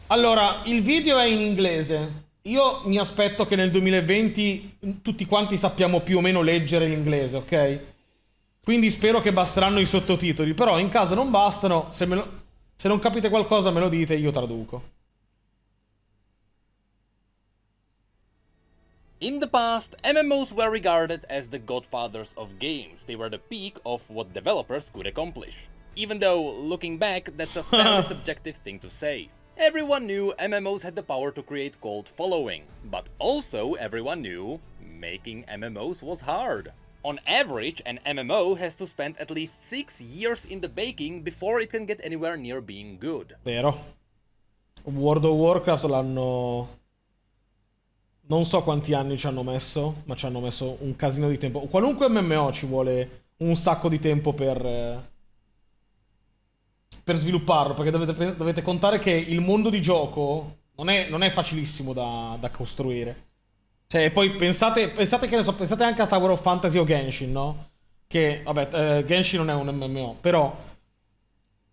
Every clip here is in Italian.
Allora, il video è in inglese. Io mi aspetto che nel 2020 tutti quanti sappiamo più o meno leggere l'inglese, ok? Quindi spero che basteranno i sottotitoli. Però in caso non bastano, se non capite qualcosa me lo dite, io traduco. In the past, MMOs were regarded as the godfathers of games. They were the peak of what developers could accomplish. Even though, looking back, that's a fairly subjective thing to say. Everyone knew MMOs had the power to create cult following, but also everyone knew making MMOs was hard. On average, an MMO has to spend at least 6 years in the baking before it can get anywhere near being good. Vero. World of Warcraft l'hanno... Non so quanti anni ci hanno messo, ma ci hanno messo un casino di tempo. Qualunque MMO ci vuole un sacco di tempo per svilupparlo, perché dovete contare che il mondo di gioco non è facilissimo da costruire. Cioè, poi pensate che ne so, pensate anche a Tower of Fantasy o Genshin, no? Che, vabbè, Genshin non è un MMO, però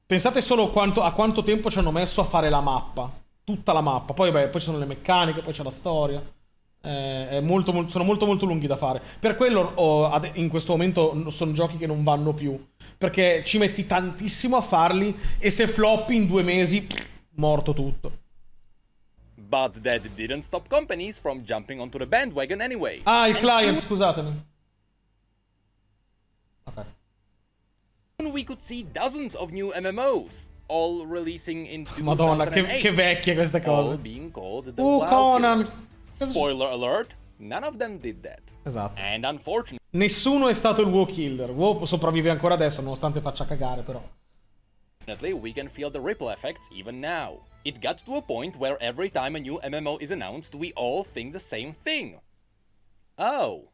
pensate solo a quanto tempo ci hanno messo a fare la mappa. Tutta la mappa. Poi, vabbè, poi ci sono le meccaniche, poi c'è la storia. Sono molto lunghi da fare. Per quello in questo momento sono giochi che non vanno più. Perché ci metti tantissimo a farli e se floppi in 2 mesi, morto tutto. But that didn't stop companies from jumping onto the bandwagon anyway. Ah, il client, scusatemi. Ok. Soon we could see dozens of new MMOs, all releasing in 2008. Madonna, che vecchie queste cose. All being called the Wild Conan. Killers. Spoiler alert, none of them did that. Esatto. And unfortunately, Nessuno è stato il WoW Killer. WoW sopravvive ancora adesso, nonostante faccia cagare, però. we can feel the ripple effects even now. It got to a point where every time a new MMO is announced, we all think the same thing. Oh.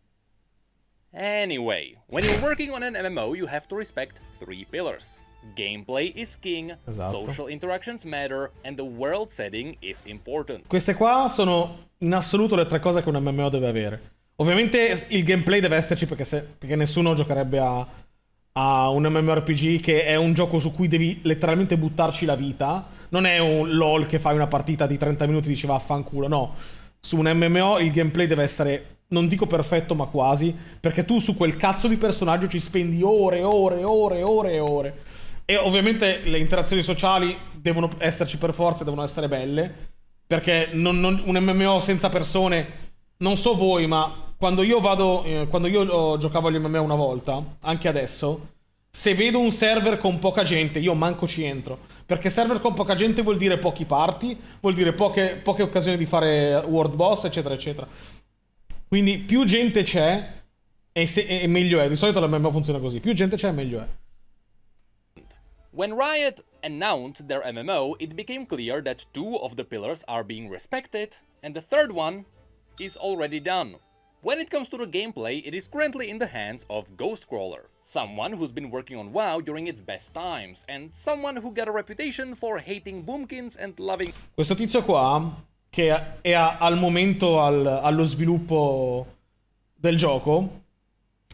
Anyway, when you're working on an MMO, you have to respect 3 pillars. Gameplay is king, Esatto. social interactions matter, and the world setting is important. Queste qua sono in assoluto le 3 cose che un MMO deve avere. Ovviamente il gameplay deve esserci perché nessuno giocherebbe a un MMORPG che è un gioco su cui devi letteralmente buttarci la vita. Non è un LOL che fai una partita di 30 minuti e dici vaffanculo, no. Su un MMO il gameplay deve essere, non dico perfetto, ma quasi, perché tu su quel cazzo di personaggio ci spendi ore. E ovviamente le interazioni sociali devono esserci per forza, devono essere belle, perché un MMO senza persone, non so voi, ma quando io giocavo agli MMO una volta, anche adesso, se vedo un server con poca gente, io manco ci entro. Perché server con poca gente vuol dire pochi party, vuol dire poche occasioni di fare world boss, eccetera, eccetera. Quindi più gente c'è, e meglio è. Di solito l'MMO funziona così. Più gente c'è, meglio è. When Riot announced their MMO, it became clear that 2 of the pillars are being respected, and the third one is already done. When it comes to the gameplay, it is currently in the hands of Ghostcrawler, someone who's been working on WoW during its best times, and someone who got a reputation for hating boomkins and loving... Questo tizio qua, che è al momento allo sviluppo del gioco,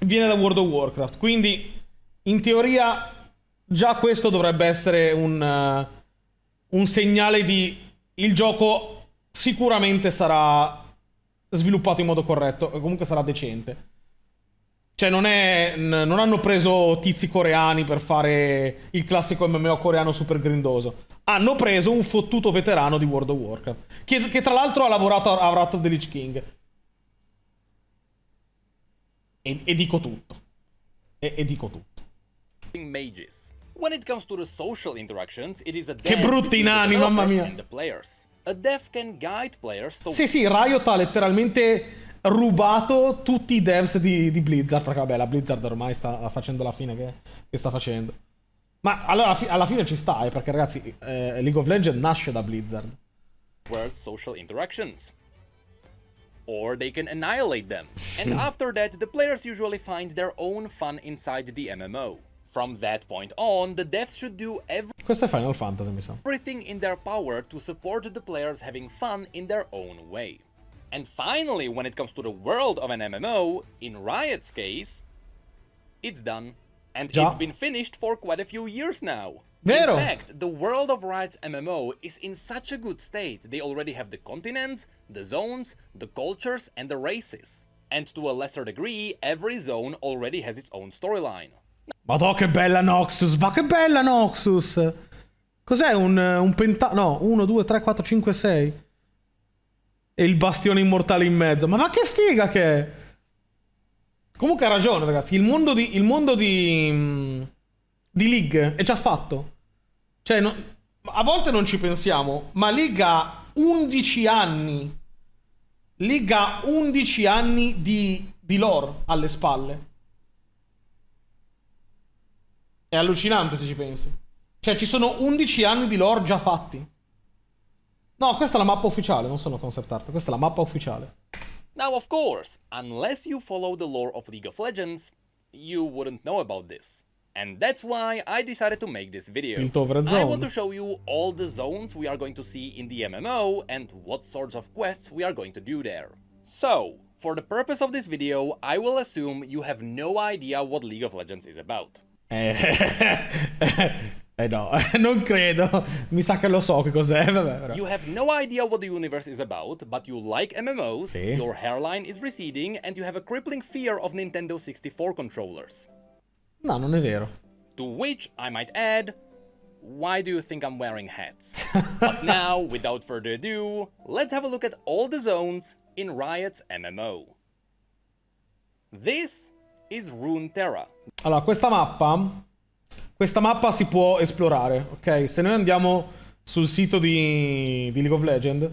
viene da World of Warcraft, quindi in teoria già questo dovrebbe essere un segnale di il gioco sicuramente sarà sviluppato in modo corretto, e comunque sarà decente. Cioè non hanno preso tizi coreani per fare il classico MMO coreano super grindoso. Hanno preso un fottuto veterano di World of Warcraft, che tra l'altro ha lavorato a Wrath of the Lich King. E dico tutto. E dico tutto. Mages. When it comes to the social interactions, it is a Che brutti nani, mamma mia. and the players. A dev can guide players to... Sì, Riot ha letteralmente rubato tutti i devs di Blizzard, perché vabbè, la Blizzard ormai sta facendo la fine che sta facendo. Ma allora, alla fine ci sta, perché ragazzi, League of Legends nasce da Blizzard. World social interactions. Or they can annihilate them. And after that, the players usually find their own fun inside the MMO. From that point on, the devs should do Questo è Final Fantasy, mi sa. everything in their power to support the players having fun in their own way. And finally, when it comes to the world of an MMO, in Riot's case, it's done. And Già. it's been finished for quite a few years now. Vero? In fact, the world of Riot's MMO is in such a good state. They already have the continents, the zones, the cultures, and the races. And to a lesser degree, every zone already has its own storyline. Madò, che bella Noxus! Ma che bella Noxus! Cos'è un no, 1, 2, 3, 4, 5, 6. E il bastione immortale in mezzo. Ma che figa che è! Comunque ha ragione, ragazzi. Il mondo di League è già fatto. Cioè, a volte non ci pensiamo, ma League ha 11 anni. League ha 11 anni di lore alle spalle. È allucinante se ci pensi. Cioè, ci sono 11 anni di lore già fatti. No, questa è la mappa ufficiale, non sono concept art. Questa è la mappa ufficiale. Now, of course, unless you follow the lore of League of Legends, you wouldn't know about this. And that's why I decided to make this video. Piltover I want zone. to show you all the zones we are going to see in the MMO and what sorts of quests we are going to do there. So, for the purpose of this video, I will assume you have no idea what League of Legends is about. No, non credo. Mi sa che lo so che cos'è. Vabbè. You have no idea what the universe is about, but you like MMOs, Sì. your hairline is receding, and you have a crippling fear of Nintendo 64 controllers. No, non è vero. To which I might add, why do you think I'm wearing hats? But now, without further ado, let's have a look at all the zones in Riot's MMO. This is Runeterra. Allora, questa mappa si può esplorare, ok? Se noi andiamo sul sito di League of Legends,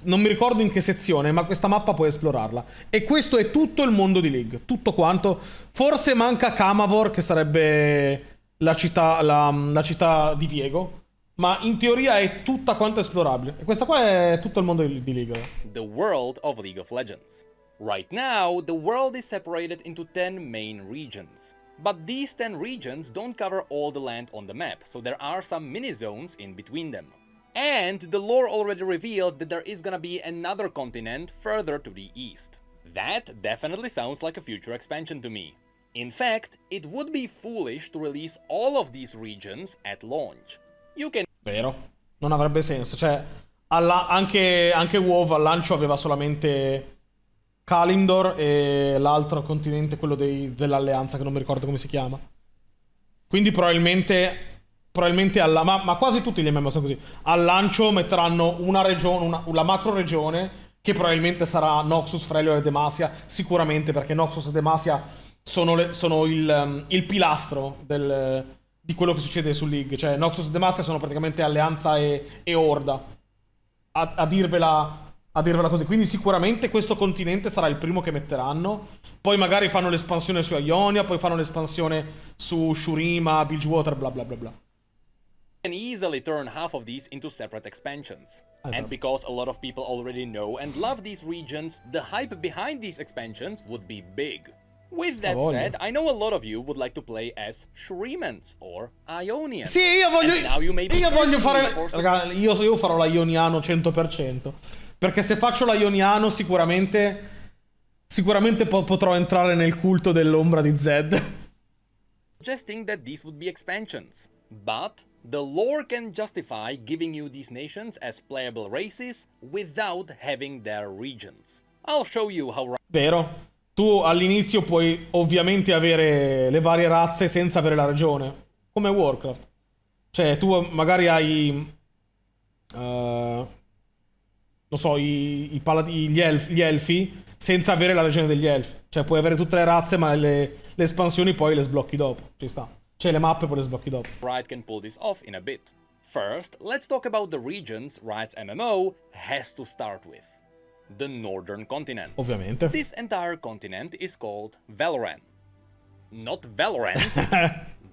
non mi ricordo in che sezione, ma questa mappa puoi esplorarla. E questo è tutto il mondo di League, tutto quanto. Forse manca Kamavor, che sarebbe la città di Viego, ma in teoria è tutta quanto esplorabile. E questa qua è tutto il mondo di League. The world of League of Legends. Right now, the world is separated into 10 main regions. But these 10 regions don't cover all the land on the map, so there are some mini-zones in between them. And the lore already revealed that there is gonna be another continent further to the east. That definitely sounds like a future expansion to me. In fact, it would be foolish to release all of these regions at launch. You can... Vero? Non avrebbe senso. Cioè, anche WoW al lancio aveva solamente Kalimdor e l'altro continente, quello dell'alleanza, che non mi ricordo come si chiama. Quindi probabilmente ma quasi tutti gli MMO sono così. Al lancio metteranno una regione, la macro regione, che probabilmente sarà Noxus, Freljord e Demacia, sicuramente, perché Noxus e Demacia sono il pilastro di quello che succede su League. Cioè Noxus e Demacia sono praticamente alleanza e Orda. A dirvela così. Quindi sicuramente questo continente sarà il primo che metteranno. Poi magari fanno l'espansione su Ionia, poi fanno l'espansione su Shurima, Bilgewater, bla bla bla bla. can easily turn half of these into separate expansions. And because a lot of people already know and love these regions, the hype behind these expansions would be big. With that said, I know a lot of you would like to play as Shrimans or Ionians. Sì, io voglio fare... Raga, io farò la Ioniano 100%. Perché se faccio la Ioniano sicuramente potrò entrare nel culto dell'ombra di Zed. Suggesting that these would be expansions. But the lore can justify giving you these nations as playable races without having their regions. I'll show you how... Vero. Tu all'inizio puoi ovviamente avere le varie razze senza avere la regione. Come Warcraft. Cioè, tu magari hai... non so, gli elfi senza avere la regione degli elfi. Cioè, puoi avere tutte le razze, ma le espansioni poi le sblocchi dopo. Ci sta. Cioè, le mappe poi le sblocchi dopo. Riot can pull this off in a bit. First, let's talk about the regions Riot's MMO has to start with. The Northern Continent. Ovviamente. This entire continent is called Valorant. Not Valorant,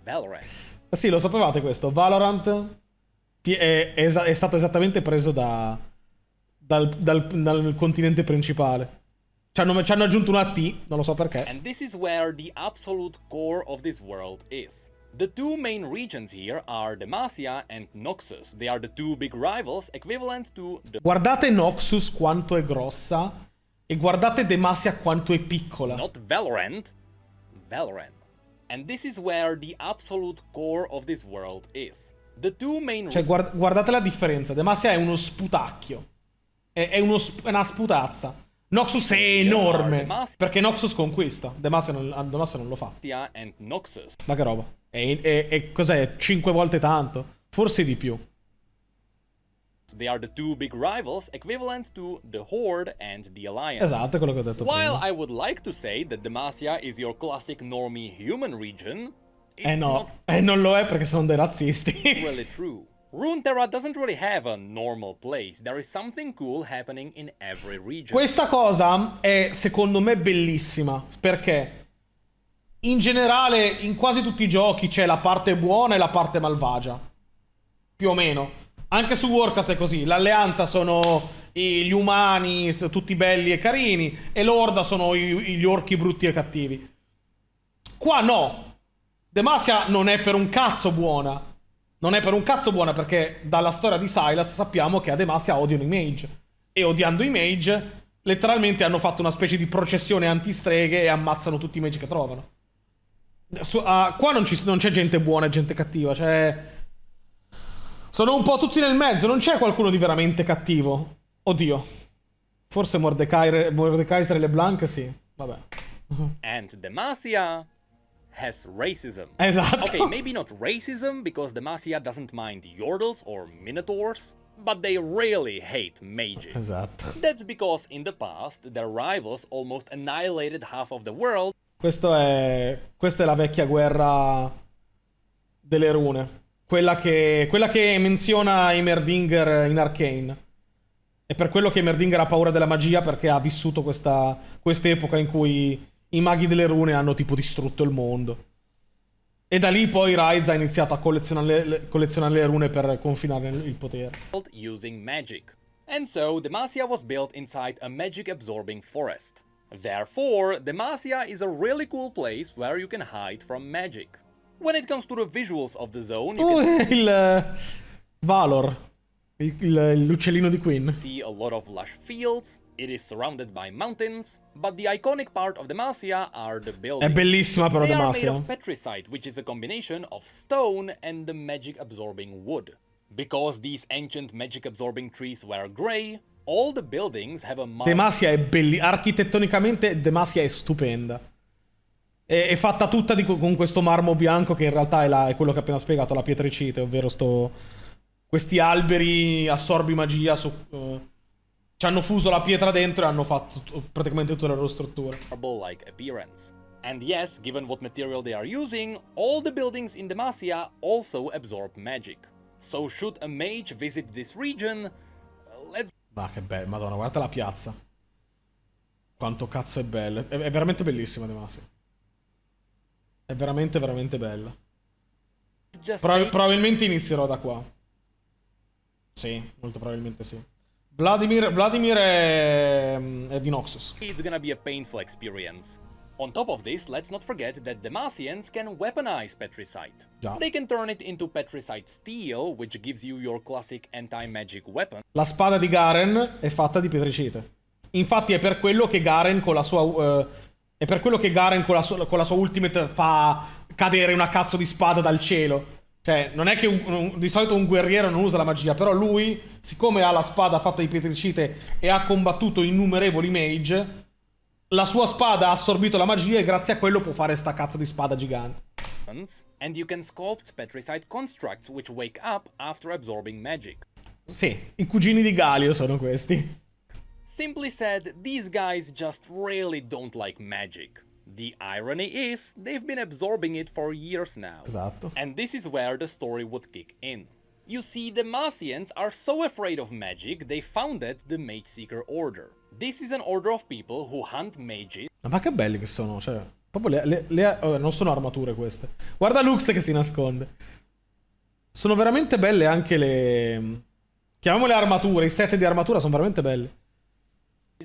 Valorant. Sì, lo sapevate questo. Valorant è stato esattamente preso dal continente principale. Ci hanno aggiunto una T, non lo so perché. And this is where the absolute core of this world is. The two main regions here are Demacia and Noxus. They are the two big rivals equivalent to the... Guardate Noxus quanto è grossa e guardate Demacia quanto è piccola. Not Valorant, Valorant. And this is where the absolute core of this world is. The two main... Cioè, guardate la differenza. Demacia è uno sputacchio. È una sputazza. Noxus è enorme. Perché Noxus conquista. Demacia non lo fa. And Noxus. Ma che roba. Cos'è? 5 volte tanto. Forse di più. They are the two big rivals equivalent to the Horde and the Alliance. Esatto, è quello che ho detto While prima. I would like to say that Demacia is your classic normie human region, it's No. not Non lo è perché sono dei razzisti. really true. Runeterra doesn't really have a normal place. There is something cool happening in every region. Questa cosa è, secondo me, bellissima. Perché in generale, in quasi tutti i giochi c'è la parte buona e la parte malvagia. Più o meno. Anche su Warcraft è così. L'alleanza sono gli umani, tutti belli e carini, e l'orda sono gli orchi brutti e cattivi. Qua no. Demacia non è per un cazzo buona. Non è per un cazzo buona perché dalla storia di Sylas sappiamo che a Demacia odiano i mage. E odiando i mage, letteralmente hanno fatto una specie di processione antistreghe e ammazzano tutti i mage che trovano. Qua non c'è gente buona e gente cattiva, cioè... Sono un po' tutti nel mezzo, non c'è qualcuno di veramente cattivo. Oddio. Forse Mordekaiser e LeBlanc, sì. Vabbè. And Demacia has racism. Esatto. Okay, maybe not racism, because Demacia doesn't mind Yordles or Minotaurs, but they really hate mages. Esatto. That's because in the past, their rivals almost annihilated half of the world. Questa è la vecchia guerra delle rune. Quella che menziona Heimerdinger in Arcane. È per quello che Heimerdinger ha paura della magia, perché ha vissuto quest'epoca in cui i maghi delle rune hanno tipo distrutto il mondo. E da lì poi Ryze ha iniziato a collezionare le rune per confinare il potere. Using magic. And so Demacia was built inside a magic-absorbing forest. Therefore, Demacia is a really cool place where you can hide from magic. When it comes to the visuals of the zone, you can il Valor, l'uccellino di Queen. see a lot of lush fields. It is surrounded by mountains, but the iconic part of Demacia are the buildings. È bellissima però They are made Demacia. of petricite, which is a combination of stone and the magic-absorbing wood. Because these ancient magic-absorbing trees were grey, all the buildings have a Demacia è bellissima. Architettonicamente Demacia è stupenda. È fatta tutta con questo marmo bianco che in realtà è quello che ho appena spiegato, la pietricite, ovvero questi alberi assorbi magia ci hanno fuso la pietra dentro e hanno fatto praticamente tutta la loro struttura. marble-like appearance. And yes, given what material they are using, all the buildings in Demacia also absorb magic. So should a mage visit this region, let's... Ma che bello, madonna, guarda la piazza. Quanto cazzo è bella. È veramente bellissima Demacia. È veramente, veramente bella. just say Probabilmente inizierò da qua. Sì, molto probabilmente sì. Vladimir è di Noxus. it's gonna be a painful experience. On top of this, let's not forget that Demacians can weaponize petricite. Già. They can turn it into petricite steel, which gives you your classic anti-magic weapon. La spada di Garen è fatta di pietricite. Infatti è per quello che Garen con la sua con la sua ultimate fa cadere una cazzo di spada dal cielo. Cioè, non è che di solito un guerriero non usa la magia, però lui, siccome ha la spada fatta di pietricite e ha combattuto innumerevoli mage, la sua spada ha assorbito la magia e grazie a quello può fare sta cazzo di spada gigante. And you can sculpt petricite constructs which wake up after absorbing magic. Sì, i cugini di Galio sono questi. Simply said, these guys just really don't like magic. The irony is, they've been absorbing it for years now. Esatto. And this is where the story would kick in. You see, the Demacians are so afraid of magic, they founded the Mage Seeker Order. This is an order of people who hunt mages. Ma che belli che sono, cioè, proprio non sono armature queste. Guarda Lux che si nasconde. Sono veramente belle anche chiamiamole armature, i set di armatura sono veramente belli.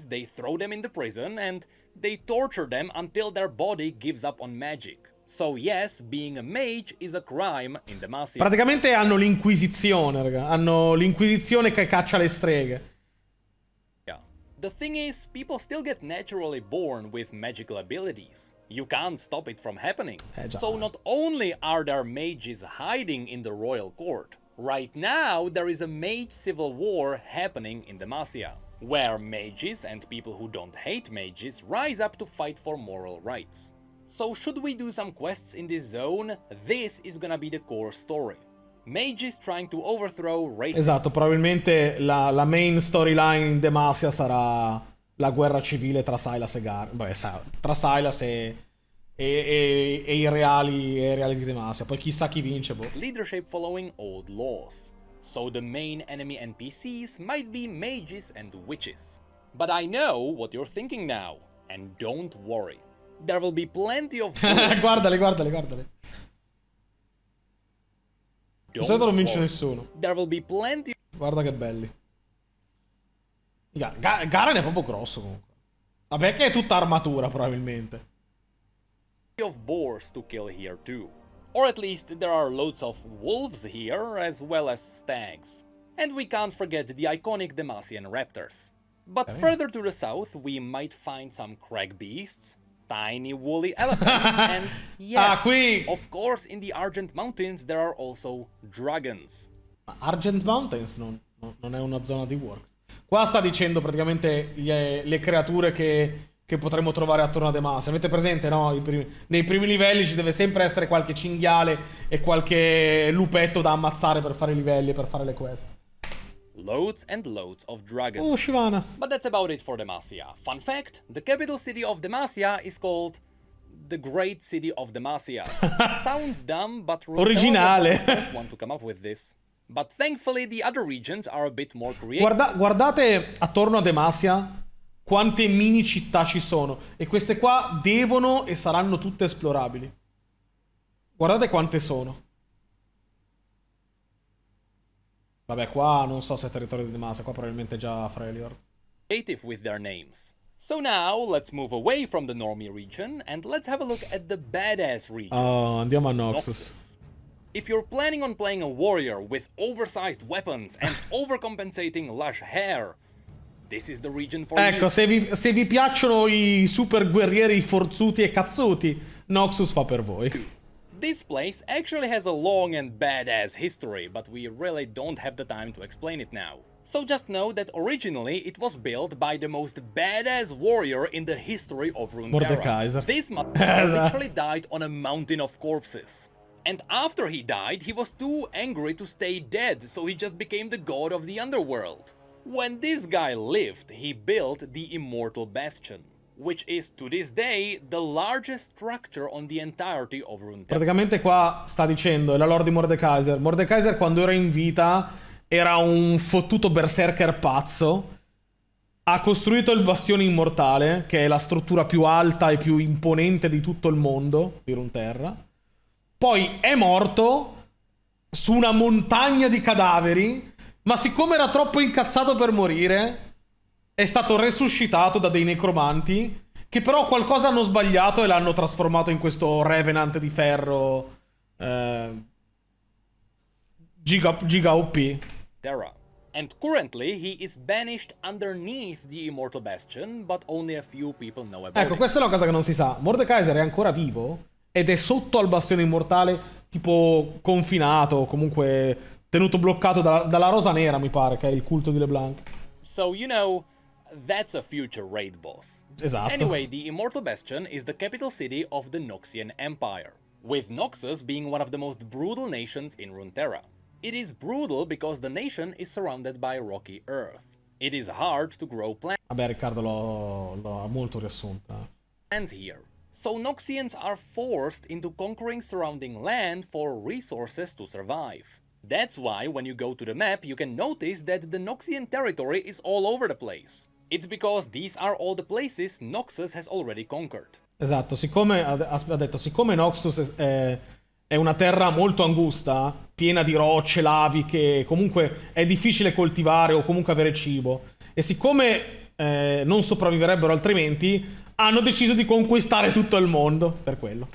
They throw them in the prison and they torture them until their body gives up on magic. So yes, being a mage is a crime in Demacia. Praticamente hanno l'inquisizione, raga. Hanno l'inquisizione che caccia le streghe. The thing is, people still get naturally born with magical abilities. You can't stop it from happening. So not only are there mages hiding in the royal court, right now there is a mage civil war happening in Demacia, where mages and people who don't hate mages rise up to fight for moral rights. So should we do some quests in this zone? This is gonna be the core story. Mages trying to overthrow racism. Esatto, probabilmente la main storyline in Demacia sarà la guerra civile tra Sylas e Gar. Beh, tra Sylas e i reali di Demacia. Poi chissà chi vince, boh. Leadership following old laws. So the main enemy NPCs might be mages and witches. But I know what you're thinking now. And don't worry. There will be plenty of... guardali. Di solito non vince nessuno. There will be plenty... Guarda che belli. Garen è proprio grosso comunque. Vabbè che è tutta armatura probabilmente. of boars to kill here too. Or at least there are loads of wolves here, as well as stags. And we can't forget the iconic Demacian raptors. But further to the south, we might find some crag beasts, tiny woolly elephants, and yes, of course, in the Argent Mountains there are also dragons. Argent Mountains non è una zona di work. Qua sta dicendo praticamente le creature che potremmo trovare attorno a Demacia. Avete presente, no? Nei primi livelli ci deve sempre essere qualche cinghiale e qualche lupetto da ammazzare per fare i livelli e per fare le quest. Loads and loads of dragons. Oh, Shivana. But that's about it for Demacia. Fun fact, the capital city of Demacia is called the Great City of Demacia. Sounds dumb, but originale. Was the first one to come up with this. But thankfully the other regions are a bit more creative. Guardate attorno a Demacia quante mini città ci sono. E queste qua devono e saranno tutte esplorabili. Guardate quante sono. Vabbè, qua non so se è territorio di Demacia, qua probabilmente già Freljord. Creative with their names. So now, let's move away from the normie region and let's have a look at the badass region. Oh, andiamo a Noxus. If you're planning on playing a warrior with oversized weapons and overcompensating lush hair, this is the region for you. Ecco, se vi piacciono i super guerrieri forzuti e cazzuti, Noxus fa per voi. This place actually has a long and badass history, but we really don't have the time to explain it now. So just know that originally it was built by the most badass warrior in the history of Runeterra. This motherfucker literally died on a mountain of corpses. And after he died, he was too angry to stay dead, so he just became the god of the underworld. When this guy lived, he built the Immortal Bastion, which is to this day the largest structure on the entirety of Runeterra. Praticamente qua sta dicendo, è la lore di Mordekaiser. Mordekaiser quando era in vita era un fottuto berserker pazzo. Ha costruito il bastione immortale, che è la struttura più alta e più imponente di tutto il mondo di Runeterra. Poi è morto su una montagna di cadaveri, ma siccome era troppo incazzato per morire, è stato resuscitato da dei necromanti che però qualcosa hanno sbagliato e l'hanno trasformato in questo Revenant di ferro giga OP. Terra. And currently he is banished underneath the Immortal Bastion, but only a few people know about Ecco, questa è una cosa che non si sa. Mordekaiser è ancora vivo ed è sotto al bastione immortale, tipo confinato o comunque tenuto bloccato dalla Rosa Nera, mi pare, che è il culto di LeBlanc. So, you know, that's a future raid boss. Esatto. Anyway, the Immortal Bastion is the capital city of the Noxian Empire, with Noxus being one of the most brutal nations in Runeterra. It is brutal because the nation is surrounded by rocky earth. It is hard to grow plants. Vabbè, Riccardo l'ho molto riassunta. Here. So Noxians are forced into conquering surrounding land for resources to survive. That's why when you go to the map you can notice that the Noxian territory is all over the place. It's because these are all the places Noxus has already conquered. Esatto, siccome ha detto, siccome Noxus è una terra molto angusta, piena di rocce, laviche, comunque è difficile coltivare o comunque avere cibo, e siccome non sopravviverebbero altrimenti, hanno deciso di conquistare tutto il mondo, per quello.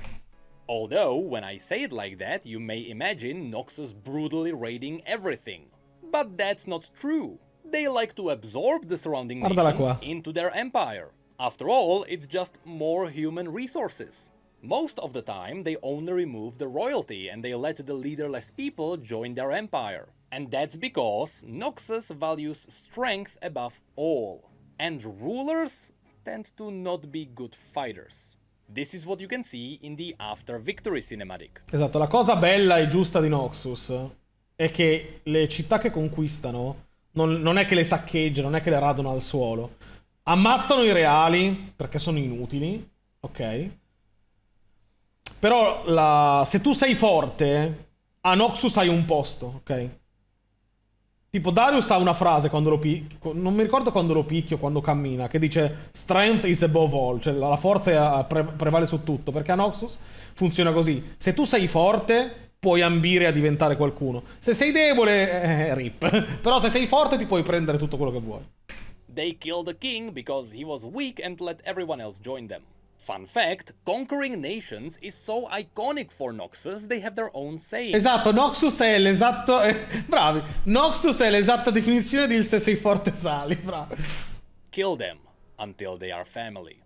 Although, when I say it like that, you may imagine Noxus brutally raiding everything. But that's not true. They like to absorb the surrounding Guardala nations qua. into their empire. After all, it's just more human resources. Most of the time, they only remove the royalty and they let the leaderless people join their empire. And that's because Noxus values strength above all. And rulers tend to not be good fighters. This is what you can see in the After Victory cinematic. Esatto, la cosa bella e giusta di Noxus è che le città che conquistano non è che le saccheggiano, non è che le radono al suolo. Ammazzano i reali perché sono inutili, ok? Però se tu sei forte, a Noxus hai un posto, ok? Tipo Darius ha una frase quando lo picchio, non mi ricordo quando lo picchio, quando cammina, che dice Strength is above all, cioè la forza prevale su tutto, perché a Noxus funziona così. Se tu sei forte, puoi ambire a diventare qualcuno. Se sei debole, rip. Però se sei forte ti puoi prendere tutto quello che vuoi. They killed the king because he was weak and let everyone else join them. Fun fact, conquering nations is so iconic for Noxus, they have their own saying. Esatto, Noxus è l'esatto... bravi. Noxus è l'esatta definizione di se sei forte sali, bravi. Kill them until they are family.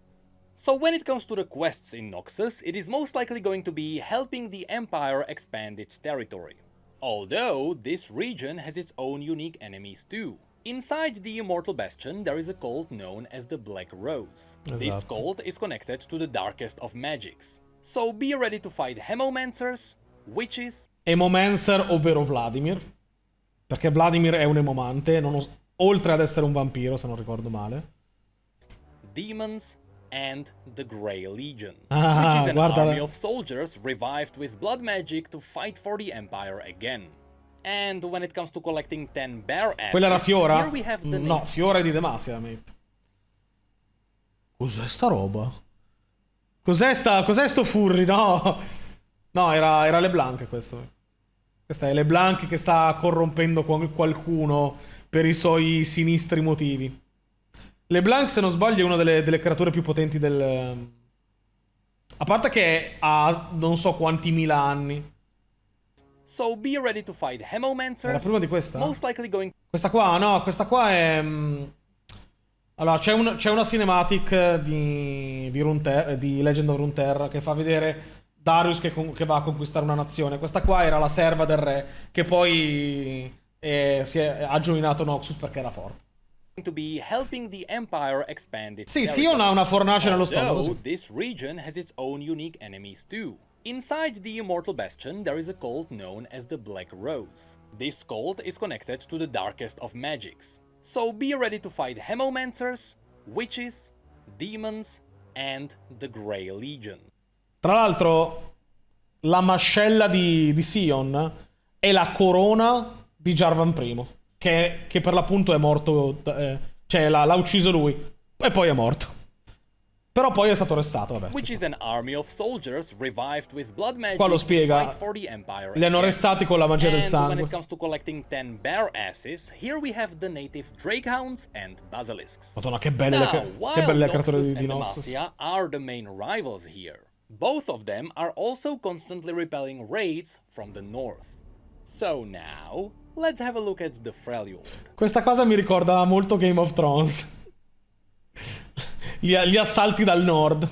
So when it comes to the quests in Noxus, it is most likely going to be helping the Empire expand its territory. Although, this region has its own unique enemies too. Inside the Immortal Bastion, there is a cult known as the Black Rose. This Esatto. cult is connected to the darkest of magics. So be ready to fight Hemomancers, Witches... Emomancer, ovvero Vladimir. Perché Vladimir è un emomante, oltre ad essere un vampiro, se non ricordo male. Demons, and the Grey Legion, Ah, which is an guarda. army of soldiers revived with blood magic to fight for the Empire again. And when it comes to collecting 10 bear asses, Quella era Fiora? here we have the No, Fiora è di Demacia, mate. Cos'è sta roba? Cos'è sto furry? No, no, era LeBlanc questo. Questa è LeBlanc che sta corrompendo qualcuno per i suoi sinistri motivi. LeBlanc, se non sbaglio, è una delle creature più potenti del... A parte che ha non so quanti mila anni. So be ready to fight Hemomancers. Era prima di questa? Most likely going... Questa qua, no, questa qua è... Allora, c'è una cinematic di Legend of Runeterra che fa vedere Darius che va a conquistare una nazione. Questa qua era la serva del re, che poi ha joinato Noxus perché era forte. to be helping the Empire expand its Sì, territory. Sion ha una fornace nello stomaco. Although Sì. this region has its own unique enemies too. Inside the Immortal Bastion, there is a cult known as the Black Rose. This cult is connected to the darkest of magics. So be ready to fight Hemomancers, Witches, Demons, and the Grey Legion. Tra l'altro, la mascella di Sion è la corona di Jarvan I, che per l'appunto è morto, cioè l'ha ucciso lui, e poi è morto. Però poi è stato arrestato, vabbè. Which is an army of soldiers revived with blood magic Qua lo to spiega. fight for the Empire Li hanno again. arrestati con la magia del And when sangue. it comes to collecting 10 bear asses, here we have the native Drakehounds and Basilisks. Madonna, che belle Now, che while belle le creature Noxus di and Noxus. Demacia are the main rivals here, both of them are also constantly repelling raids from the north. So now, let's have a look at the Freljord. Questa cosa mi ricorda molto Game of Thrones. Gli assalti dal nord.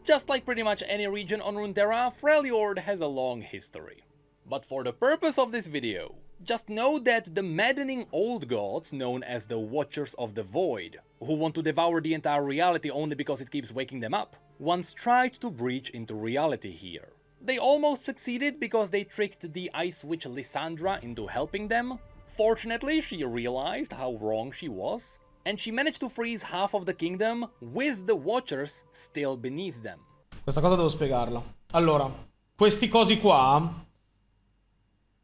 Just like pretty much any region on Runeterra, Freljord has a long history. But for the purpose of this video, just know that the maddening old gods known as the Watchers of the Void, who want to devour the entire reality only because it keeps waking them up, once tried to breach into reality here. They almost succeeded because they tricked the Ice Witch Lysandra into helping them. Fortunately, she realized how wrong she was, and she managed to freeze half of the kingdom with the Watchers still beneath them. Questa cosa devo spiegarla. Allora, questi cosi qua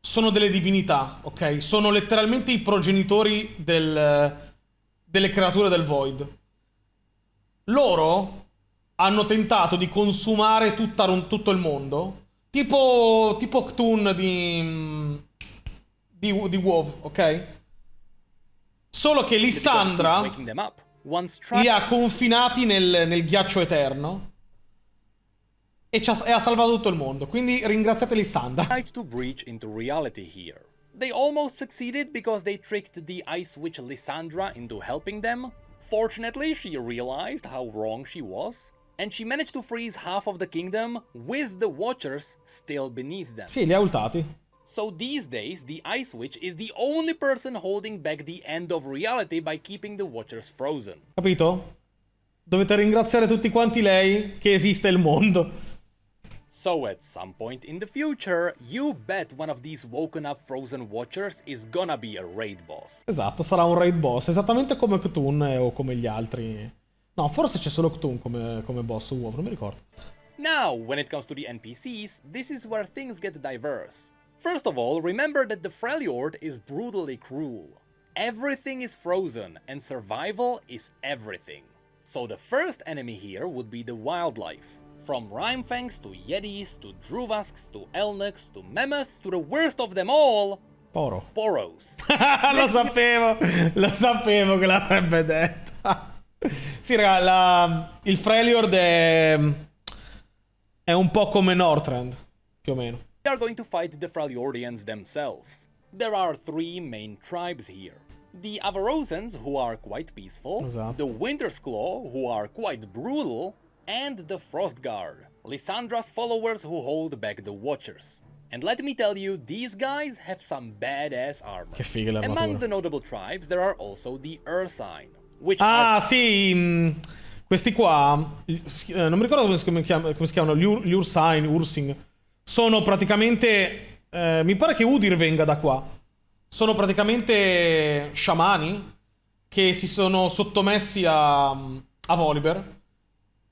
sono delle divinità, ok? Sono letteralmente i progenitori delle creature del Void. Loro hanno tentato di consumare tutto il mondo, tipo Ktun di WoW, ok? Solo che Lissandra li ha confinati nel ghiaccio eterno e ha salvato tutto il mondo. Quindi ringraziate Lissandra. Tried to breach into reality here. They almost succeeded because they tricked the Ice Witch Lysandra into helping them. Fortunately, she realized how wrong she was, and she managed to freeze half of the kingdom with the Watchers still beneath them. Sì, li ha ultati. So these days, the Ice Witch is the only person holding back the end of reality by keeping the Watchers frozen. Capito? Dovete ringraziare tutti quanti lei che esiste il mondo. So at some point in the future, you bet one of these woken up frozen Watchers is gonna be a raid boss. Esatto, sarà un raid boss, esattamente come Cthulhu o come gli altri. No, forse c'è solo Cthulhu come boss WoW, non mi ricordo. Now, when it comes to the NPCs, this is where things get diverse. First of all, remember that the Freljord is brutally cruel. Everything is frozen, and survival is everything. So the first enemy here would be the wildlife. From Rhymefangs to Yetis, to Druvasks, to Elnuks, to Mammoths, to the worst of them all... Poros. Lo sapevo che l'avrebbe detto. Sì, raga, il Freljord è un po' come Northrend, più o meno. We are going to fight the Freljordians themselves. There are three main tribes here. The Avarosans, who are quite peaceful, Esatto. the Wintersclaw, who are quite brutal, and the Frostguard, Lysandra's followers who hold back the Watchers. And let me tell you, these guys have some badass armor. Che figa l'armatura. Among the notable tribes, there are also the Ursine, which Ah, are... sì, questi qua, non mi ricordo come si chiamano, gli Ursine. Sono praticamente, mi pare che Udyr venga da qua. Sono praticamente sciamani che si sono sottomessi a Volibear.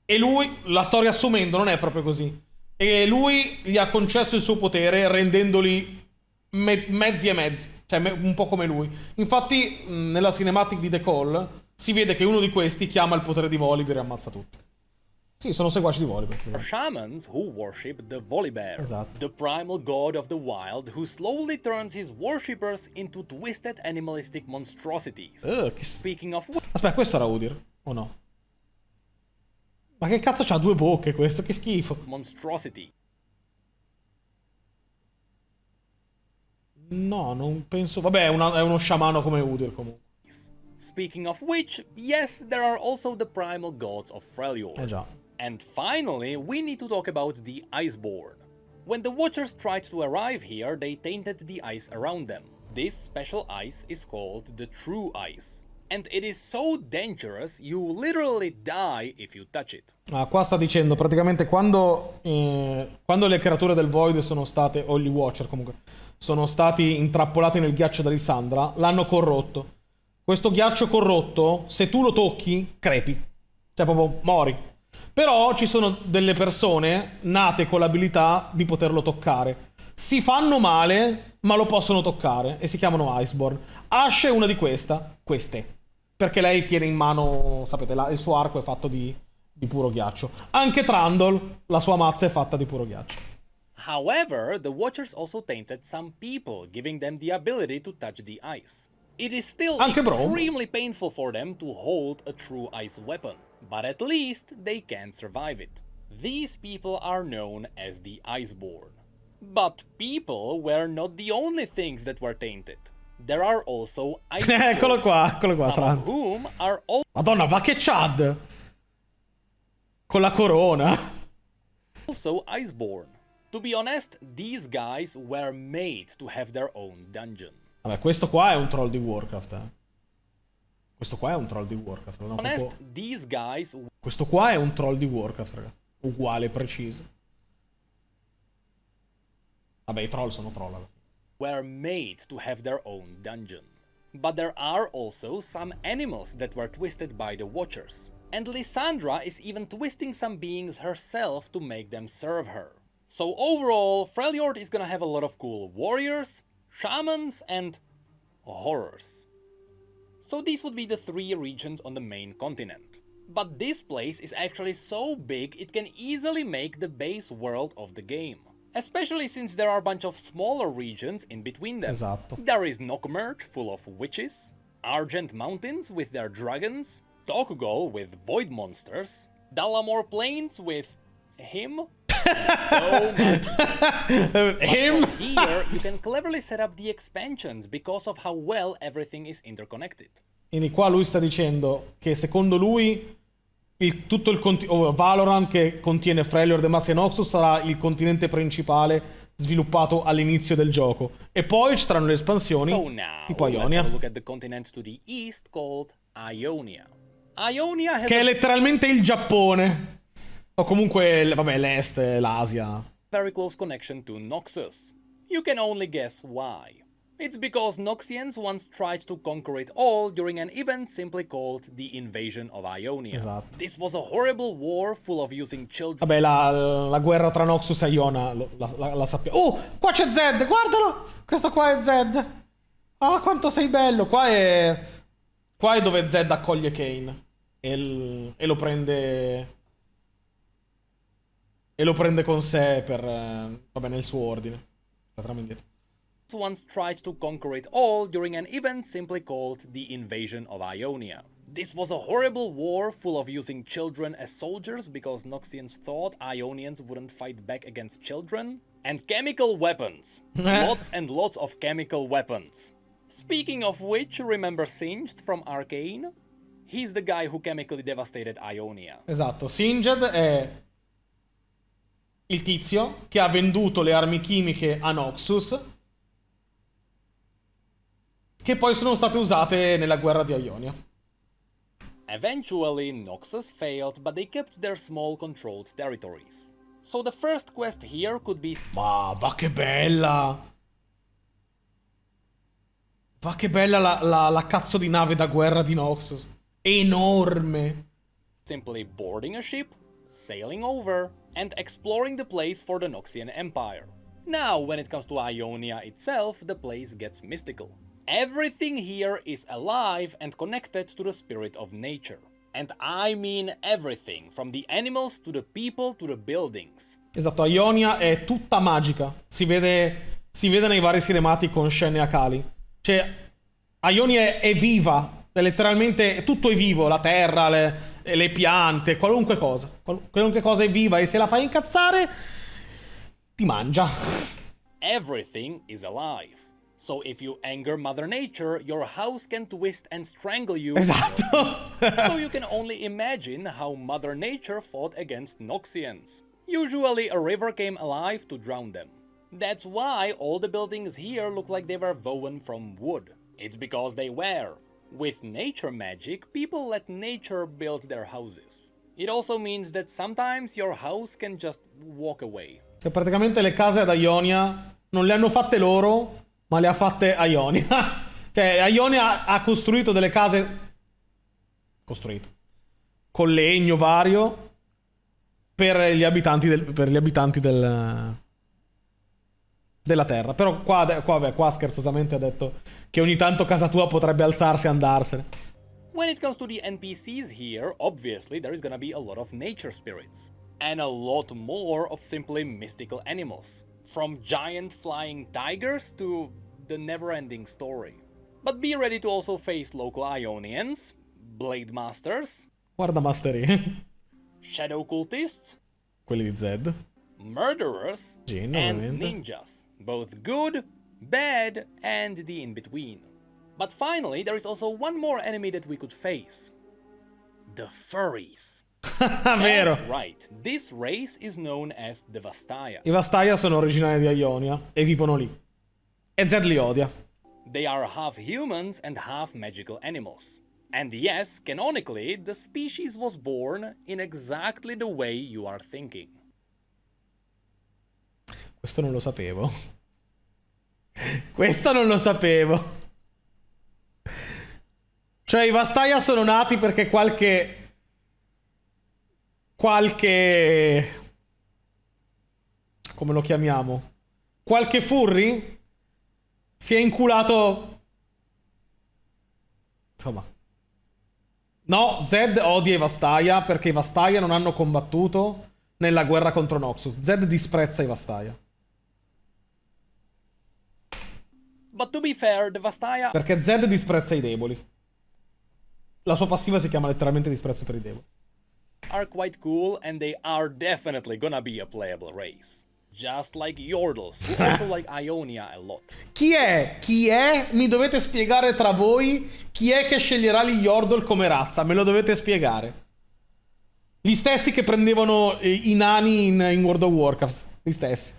E lui, la sto riassumendo, non è proprio così. E lui gli ha concesso il suo potere rendendoli mezzi e mezzi. Cioè, un po' come lui. Infatti, nella cinematic di The Call, si vede che uno di questi chiama il potere di Volibear e ammazza tutti. Sì, sono seguaci di Volibear. Shamans who worship the Volibear, Esatto. the primal god of the wild who slowly turns his worshippers into twisted animalistic monstrosities. Speaking of which... Aspetta, questo era Udyr, o no? Ma che cazzo c'ha due bocche questo? Che schifo. Monstrosity. No, non penso... Vabbè, è uno sciamano come Udyr comunque. Speaking of which, yes, there are also the primal gods of Freljord. Già. And finally, we need to talk about the Iceborn. When the Watchers tried to arrive here, they tainted the ice around them. This special ice is called the True Ice. And it is so dangerous, you literally die if you touch it. Ah, qua sta dicendo praticamente quando le creature del Void sono state, o gli Watcher comunque, sono stati intrappolati nel ghiaccio da Lysandra, l'hanno corrotto. Questo ghiaccio corrotto, se tu lo tocchi, crepi. Cioè proprio mori. Però ci sono delle persone nate con l'abilità di poterlo toccare. Si fanno male, ma lo possono toccare e si chiamano Iceborn. Ash è una di queste. Perché lei tiene in mano, sapete, il suo arco è fatto di puro ghiaccio. Anche Trundle, la sua mazza è fatta di puro ghiaccio. However, the Watchers also tainted some people, giving them the ability to touch the ice. It is still extremely painful for them to hold a true ice weapon, but at least they can survive it. These people are known as the Iceborn. But people were not the only things that were tainted. There are also Iceborn, eccolo qua, some of whom are Madonna, va che Chad! Con la corona. also Iceborn. To be honest, these guys were made to have their own dungeon. Vabbè, questo qua è un troll di Warcraft, Questo qua è un troll di Warcraft. No, these guys... Questo qua è un troll di Warcraft, raga. Uguale, preciso. Vabbè, i troll sono troll alla fine. Were made to have their own dungeon. But there are also some animals that were twisted by the Watchers. And Lysandra is even twisting some beings herself to make them serve her. So overall, Freljord is gonna have a lot of cool warriors, shamans, and horrors. So these would be the three regions on the main continent. But this place is actually so big it can easily make the base world of the game. Especially since there are a bunch of smaller regions in between them. Esatto. There is Nockmerge, full of witches, Argent Mountains with their dragons, Tokugol with void monsters, Dalamore Plains with him, So much. Him? From here, you can cleverly set up the expansions because of how well everything is interconnected. Quindi qua lui sta dicendo che secondo lui tutto il Valorant, che contiene Freljord, Demacia e Noxus, sarà il continente principale sviluppato all'inizio del gioco. E poi ci saranno le espansioni So now, tipo let's Ionia. have a look at the continent to the east called Ionia. Ionia has Che è letteralmente il Giappone. O comunque, vabbè, l'Est, l'Asia. a very close connection to Noxus. You can only guess why. It's because Noxians once tried to conquer it all during an event simply called the Invasion of Ionia. Esatto. This was a horrible war full of using children. Vabbè, la guerra tra Noxus e Iona la sappiamo. Oh, qua c'è Zed, guardalo! Questo qua è Zed. Ah, quanto sei bello. Qua è dove Zed accoglie Kane. E lo prende... E lo prende con sé per... vabbè, nel suo ordine. Patriamo indietro. Once tried to conquer it all during an event simply called the Invasion of Ionia. This was a horrible war full of using children as soldiers because Noxians thought Ionians wouldn't fight back against children. And chemical weapons. Lots and lots of chemical weapons. Speaking of which, remember Singed from Arcane? He's the guy who chemically devastated Ionia. Esatto, Singed è il tizio che ha venduto le armi chimiche a Noxus, che poi sono state usate nella guerra di Ionia. Eventually, Noxus failed, but they kept their small controlled territories. So the first quest here could be... Ma va che bella! Va che bella la cazzo di nave da guerra di Noxus. Enorme! simply boarding a ship, sailing over, and exploring the place for the Noxian Empire. Now, when it comes to Ionia itself, the place gets mystical. Everything here is alive and connected to the spirit of nature. And I mean everything, from the animals to the people to the buildings. Esatto, Ionia è tutta magica. Si vede nei vari cinematici con scene a cali. Cioè, Ionia è viva. È letteralmente tutto è vivo. La terra, le piante, qualunque cosa. Qualunque cosa è viva e se la fai incazzare, ti mangia. Everything is alive. So if you anger Mother Nature, your house can twist and strangle you. Esatto. So you can only imagine how Mother Nature fought against Noxians. Usually a river came alive to drown them. That's why all the buildings here look like they were woven from wood. It's because they were. With nature magic, people let nature build their houses. It also means that sometimes your house can just walk away. Cioè, praticamente le case ad Ionia non le hanno fatte loro, ma le ha fatte Ionia. Cioè, Ionia ha costruito delle case... Costruito. Con legno vario per gli abitanti della terra. Però qua scherzosamente ha detto che ogni tanto casa tua potrebbe alzarsi e andarsene. When it comes to the NPCs here, obviously there is gonna be a lot of nature spirits. And a lot more of simply mystical animals. From giant flying tigers to the never-ending story. But be ready to also face local Ionians, Blade Masters, Guarda Mastery. Shadow Cultists, Quelli di Zed. Murderers, Jin, and ovviamente. ninjas. Both good, bad, and the in-between. But finally, there is also one more enemy that we could face. The furries. Vero. That's right, this race is known as the Vastaya. I Vastaya sono originari di Ionia e vivono lì. E Zed li odia. They are half humans and half magical animals. And yes, canonically, the species was born in exactly the way you are thinking. Questo non lo sapevo. Questo non lo sapevo. Cioè i Vastaya sono nati perché qualche come lo chiamiamo? Qualche furry si è inculato. Insomma. No, Zed odia i Vastaya perché i Vastaya non hanno combattuto nella guerra contro Noxus. Zed disprezza i Vastaya. But to be fair, the Vastaya... Perché Zed disprezza i deboli. La sua passiva si chiama letteralmente disprezzo per i deboli. are quite cool and they are definitely gonna be a playable race. Just like Yordles, who also like Ionia a lot. Chi è? Chi è? Mi dovete spiegare tra voi chi è che sceglierà gli Yordle come razza. Me lo dovete spiegare. Gli stessi che prendevano i nani in World of Warcraft. Gli stessi.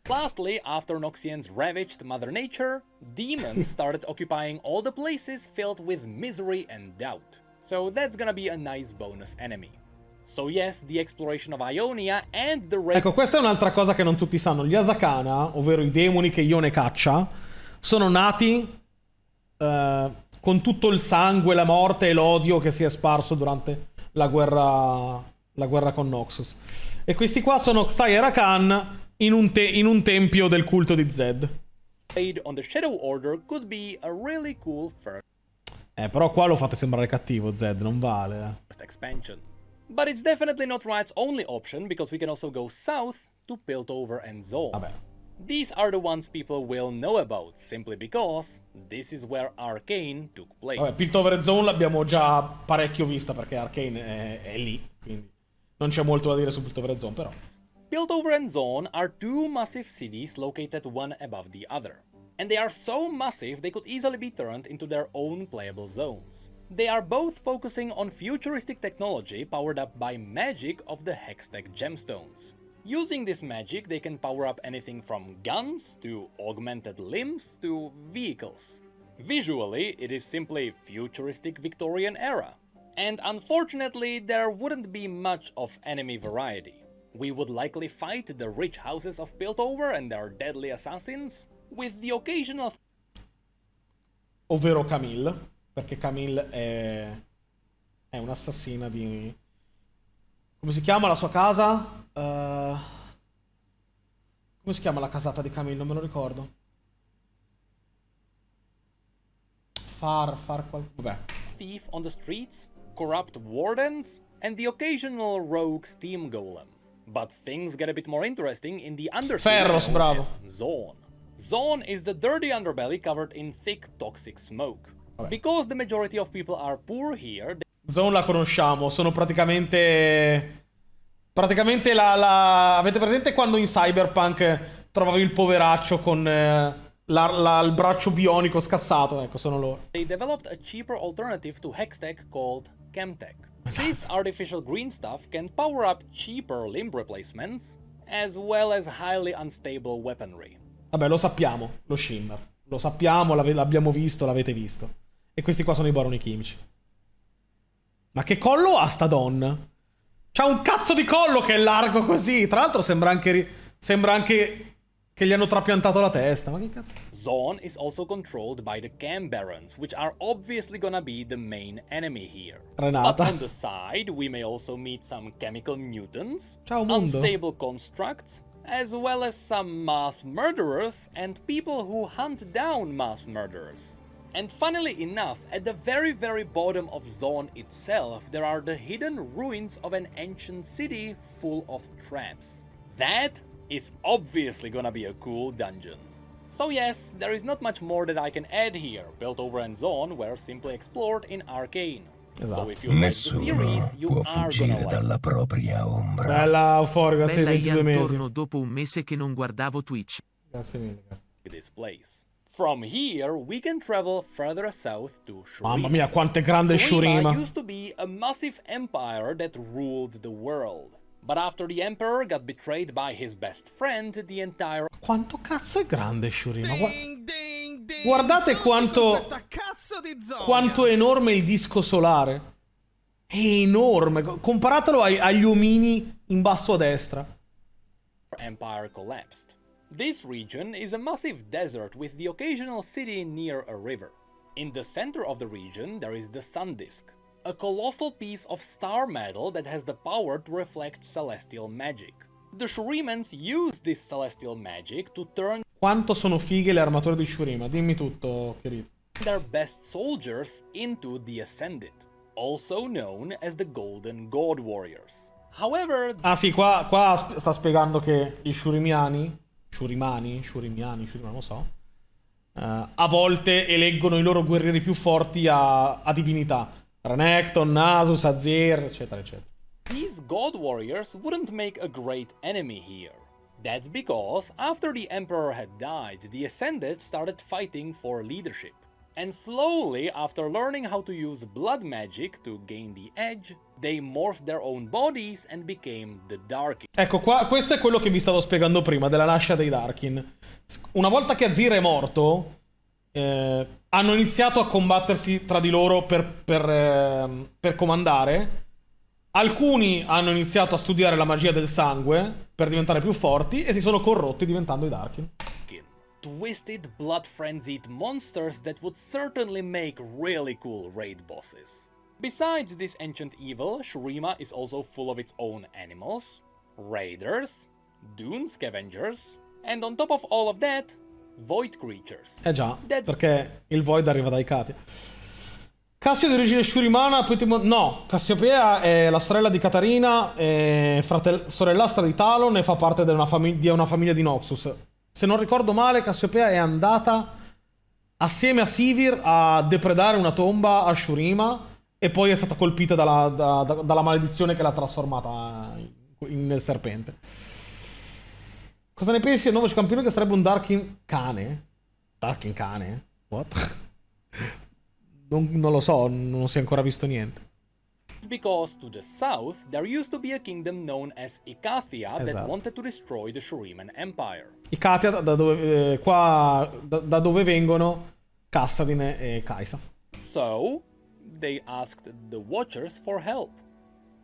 Lastly, after Noxians ravaged Mother Nature, demons started occupying all the places filled with misery and doubt. So that's gonna be a nice bonus enemy. So yes, the exploration of Ionia and the... Ecco, questa è un'altra cosa che non tutti sanno. Gli Asakana, ovvero i demoni che Ione caccia, sono nati con tutto il sangue, la morte e l'odio che si è sparso durante la guerra con Noxus. E questi qua sono Xai e Rakan in un tempio del culto di Zed. Raid on the Shadow Order could be a really cool first Però qua lo fate sembrare cattivo, Zed, non vale. expansion. But it's definitely not Riot's only option, because we can also go south to Piltover and Zone. Vabbè. These are the ones people will know about, simply because this is where Arcane took place. Vabbè, Piltover e Zone l'abbiamo già parecchio vista perché Arcane è lì, quindi non c'è molto da dire su Piltover e Zone, però. Piltover and Zone are two massive cities located one above the other. And they are so massive they could easily be turned into their own playable zones. They are both focusing on futuristic technology powered up by magic of the Hextech gemstones. Using this magic, they can power up anything from guns to augmented limbs to vehicles. Visually, it is simply futuristic Victorian era. And unfortunately, there wouldn't be much of enemy variety. We would likely fight the rich houses of Piltover and their deadly assassins, with the occasional... Ovvero Camille, perché Camille è un'assassina di... Come si chiama la sua casa? Come si chiama la casata di Camille? Non me lo ricordo. Vabbè. Thief on the streets, corrupt wardens, and the occasional rogue steam golem. But things get a bit more interesting in the undercity Ferros, known bravo. as Zone. Zone is the dirty underbelly covered in thick toxic smoke. Vabbè. Because the majority of people are poor here, Zone la conosciamo, sono praticamente avete presente quando in Cyberpunk trovavi il poveraccio con il braccio bionico scassato? Ecco, sono loro. they developed a cheaper alternative to Hextech called Chemtech. This artificial green stuff can power up cheaper limb replacements, as well as highly unstable weaponry. Vabbè, lo sappiamo, lo Shimmer. Lo sappiamo, l'abbiamo visto, l'avete visto. E questi qua sono i baroni chimici. Ma che collo ha sta donna? C'ha un cazzo di collo che è largo così. Tra l'altro sembra anche che gli hanno trapiantato la testa. Ma che cazzo? Zone is also controlled by the Cam Barons, which are obviously gonna be the main enemy here. Renata. But on the side, we may also meet some chemical mutants, Ciao, Mondo. unstable constructs, as well as some mass murderers and people who hunt down mass murderers. And funnily enough, at the very bottom of Zone itself, there are the hidden ruins of an ancient city full of traps. That is obviously gonna be a cool dungeon. So yes, there is not much more that I can add here. Piltover and Zone were simply explored in Arcane. Esatto. So if you like the Nessuno series, you può are fuggire gonna like dalla propria ombra. Bella euforica, grazie Bella 22 Ian, mesi. torno dopo un mese che non guardavo Twitch. Grazie mille. this place. From here, we can travel further south to Shurima. Mamma mia, quanto è grande Shurima. used to be a massive empire that ruled the world. But after the emperor got betrayed by his best friend, the entire... Quanto cazzo è grande Shurima? Guardate quanto è enorme il disco solare. È enorme. Comparatelo agli omini in basso a destra. empire collapsed. This region is a massive desert with the occasional city near a river. In the center of the region, there is the Sun Disk, a colossal piece of star metal that has the power to reflect celestial magic. The Shurimans use this celestial magic to turn Quanto sono fighe le armature di Shurima? Dimmi tutto, Creato. their best soldiers into the Ascended, also known as the Golden God Warriors. However, Ah sì, qua sta spiegando che i Shurimiani, non lo so, a volte eleggono i loro guerrieri più forti a divinità. Renekton, Nasus, Azir, eccetera, eccetera. these those God Warriors wouldn't make a great enemy here. That's because after the Emperor had died, the Ascended started fighting for leadership. And slowly, after learning how to use blood magic to gain the edge, they morphed their own bodies and became the Darkin. Ecco qua, questo è quello che vi stavo spiegando prima, della nascita dei Darkin. Una volta che Azir è morto, hanno iniziato a combattersi tra di loro per comandare. Alcuni hanno iniziato a studiare la magia del sangue per diventare più forti e si sono corrotti diventando i Darkin. Twisted, blood-frenzied monsters that would certainly make really cool raid bosses. Besides this ancient evil, Shurima is also full of its own animals, raiders, dune scavengers, and on top of all of that, void creatures. Eh già, perché il void arriva dai Cati. Cassio di origine shurimana, no, Cassiopea è la sorella di Catarina, sorellastra di Talon e fa parte di una famiglia di Noxus. Se non ricordo male, Cassiopea è andata assieme a Sivir a depredare una tomba a Shurima e poi è stata colpita dalla maledizione che l'ha trasformata nel serpente. Cosa ne pensi del nuovo campione che sarebbe un Darkin cane? Darkin cane? What? Non lo so, non si è ancora visto niente. Because to the south there used to be a kingdom known as Icathia that Esatto. wanted to destroy the Shuriman Empire. Icathia, da dove vengono Kassadin e Kaisa. So, they asked the Watchers for help.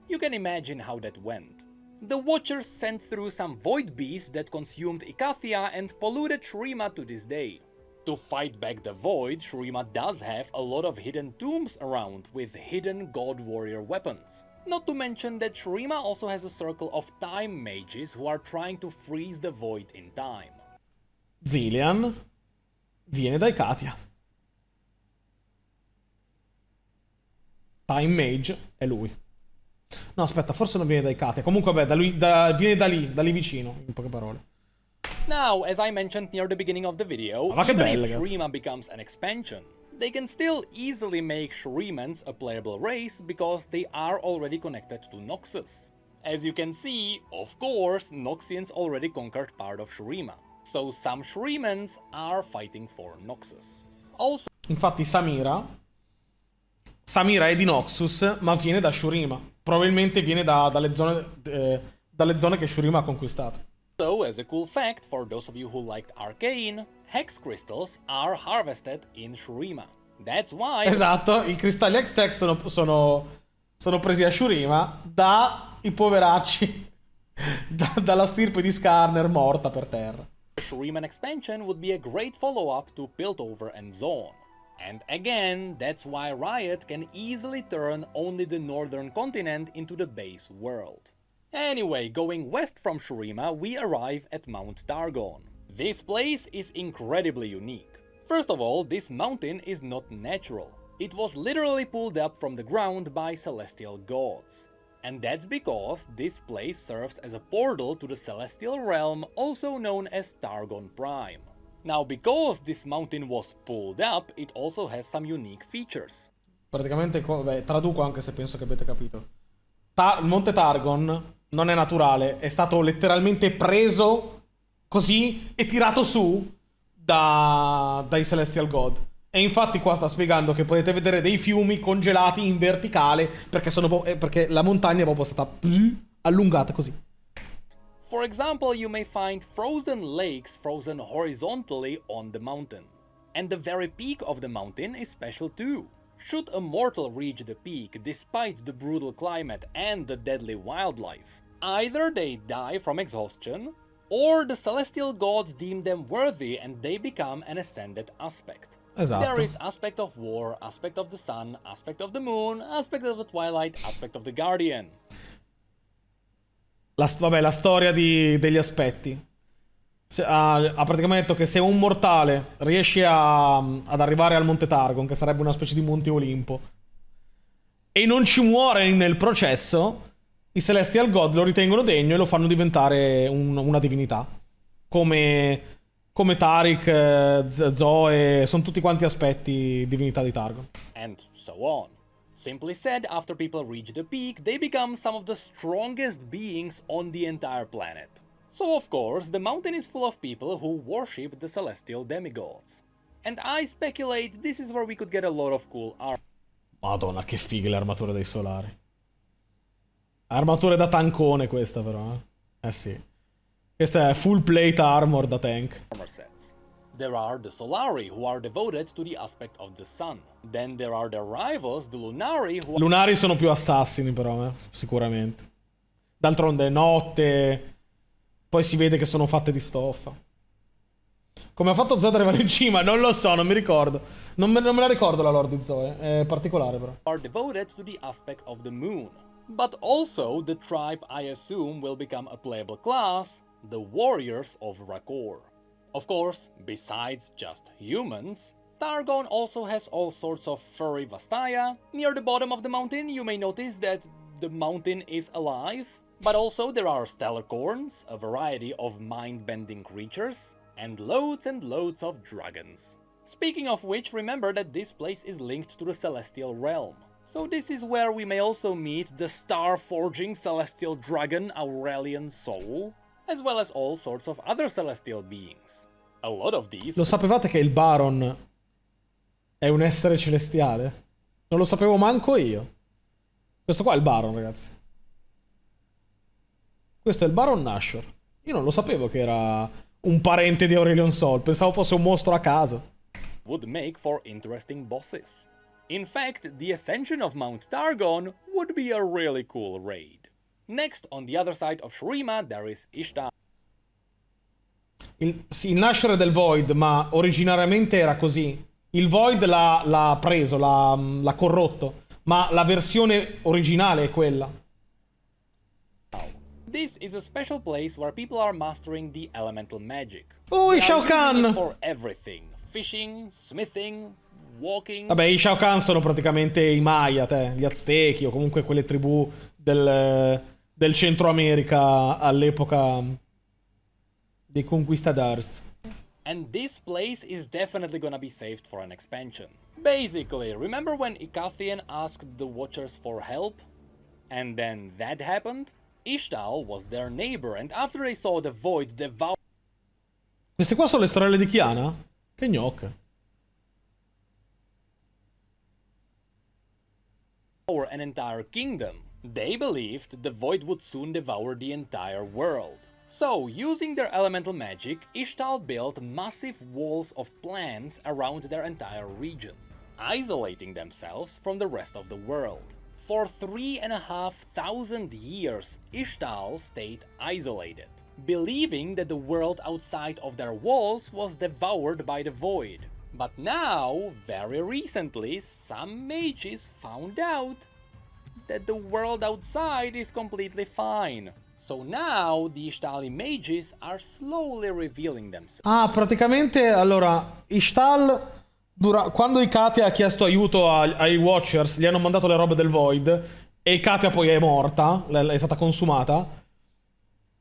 You can imagine how that went. The Watchers sent through some void beasts that consumed Icathia and polluted Shurima to this day. To fight back the void, Shurima does have a lot of hidden tombs around with hidden God Warrior weapons. Not to mention that Shurima also has a circle of time mages who are trying to freeze the void in time. Zillian viene da Icathia. Time Mage è lui. No, aspetta, forse non viene da Icathia. Comunque, vabbè, viene da lì vicino, in poche parole. Now, as I mentioned near the beginning of the video, Ma che even bello, if ragazzi. Shurima becomes an expansion, they can still easily make Shurimans a playable race because they are already connected to Noxus. As you can see, of course, Noxians already conquered part of Shurima, so some Shurimans are fighting for Noxus. Also, Infatti Samira è di Noxus, ma viene da Shurima. Probabilmente viene dalle zone che Shurima ha conquistato. as a cool fact, for those of you who liked Arcane, Hex Crystals are harvested in Shurima. That's why... Esatto, i cristalli Hextech sono presi a Shurima dai poveracci, dalla stirpe di Skarner morta per terra. The Shuriman expansion would be a great follow-up to Piltover and Zone. And again, that's why Riot can easily turn only the northern continent into the base world. Anyway, going west from Shurima, we arrive at Mount Targon. This place is incredibly unique. First of all, this mountain is not natural. It was literally pulled up from the ground by celestial gods. And that's because this place serves as a portal to the celestial realm, also known as Targon Prime. Now, because this mountain was pulled up, it also has some unique features. Praticamente, traduco anche se penso che avete capito. Il Monte Targon non è naturale, è stato letteralmente preso così e tirato su dai Celestial God. E infatti qua sta spiegando che potete vedere dei fiumi congelati in verticale perché la montagna è proprio stata allungata così. For example, you may find frozen lakes frozen horizontally on the mountain. And the very peak of the mountain is special too. Should a mortal reach the peak despite the brutal climate and the deadly wildlife, either they die from exhaustion, or the celestial gods deem them worthy and they become an ascended aspect. Esatto. There is aspect of war, aspect of the sun, aspect of the moon, aspect of the twilight, aspect of the guardian. La storia degli aspetti. Ha praticamente detto che se un mortale riesce ad arrivare al Monte Targon, che sarebbe una specie di Monte Olimpo, e non ci muore nel processo, i Celestial God lo ritengono degno e lo fanno diventare una divinità. Come Taric, Zoe, sono tutti quanti aspetti divinità di Targon. And so on. Simply said, after people reach the peak, they become some of the strongest beings on the entire planet. So of course, the mountain is full of people who worship the celestial demigods. And I speculate this is where we could get a lot of cool art. Madonna, che fighe le armature dei solari. Armature da tankone questa però, eh. Sì. Questa è full plate armor da tank. Armor sets. There are the Solari, who are devoted to the aspect of the sun. Then there are the rivals, the Lunari, who Lunari sono più assassini però, sicuramente. D'altronde è notte. Poi si vede che sono fatte di stoffa. Come ha fatto Zoe ad arrivare in cima? Non lo so, non mi ricordo. Non me la ricordo la lore di Zoe. È particolare però. are devoted to the aspect of the moon. But also, the tribe I assume will become a playable class, the Warriors of Rakor. Of course, besides just humans, Targon also has all sorts of furry Vastaya. Near the bottom of the mountain, you may notice that the mountain is alive. But also there are stellar corns, a variety of mind-bending creatures, and loads of dragons. Speaking of which, remember that this place is linked to the celestial realm. So this is where we may also meet the star-forging celestial dragon Aurelian Soul, as well as all sorts of other celestial beings. A lot of these... Lo sapevate che il Baron è un essere celestiale? Non lo sapevo manco io. Questo qua è il Baron, ragazzi. Questo è il Baron Nashor. Io non lo sapevo che era un parente di Aurelion Sol. Pensavo fosse un mostro a caso. Would make for interesting bosses. In fact, the ascension of Mount Targon would be a really cool raid. Next, on the other side of Shurima, there is Ishtar. Sì, il Nashor del Void, ma originariamente era così. Il Void l'ha preso, l'ha corrotto. Ma la versione originale è quella. This is a special place where people are mastering the elemental magic. Oh, i They Shao are using it Kahn! for everything. Fishing, smithing, walking. Vabbè, i Shao Kahn sono praticamente i Maya, gli Aztechi o comunque quelle tribù del Centro America all'epoca dei Conquistadors. And this place is definitely gonna be saved for an expansion. Basically, remember when Icathian asked the Watchers for help? And then that happened? Ishtal was their neighbor, and after they saw the Void devour Queste qua sono le sorelle di Chiana? Che gnocche. an entire kingdom, they believed the Void would soon devour the entire world. So, using their elemental magic, Ishtal built massive walls of plants around their entire region, isolating themselves from the rest of the world. For 3,500 years, Ishtal stayed isolated, believing that the world outside of their walls was devoured by the Void. But now, very recently, some mages found out that the world outside is completely fine. So now, the Ishtali mages are slowly revealing themselves. Ah, praticamente, allora, Ishtal... Quando Ikatea ha chiesto aiuto ai Watchers, gli hanno mandato le robe del Void e Ikatea poi è morta, è stata consumata,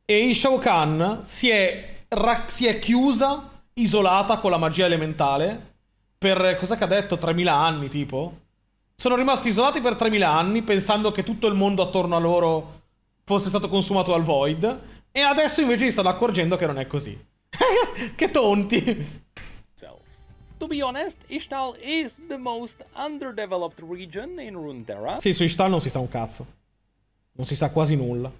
e Shao Kahn si è chiusa, isolata con la magia elementale per, cos'è che ha detto, 3000 anni tipo. Sono rimasti isolati per 3000 anni pensando che tutto il mondo attorno a loro fosse stato consumato dal Void, e adesso invece si stanno accorgendo che non è così. Che tonti! To be honest, Ishtal is the most underdeveloped region in Runeterra. Sì, su Ishtal non si sa un cazzo. Non si sa quasi nulla.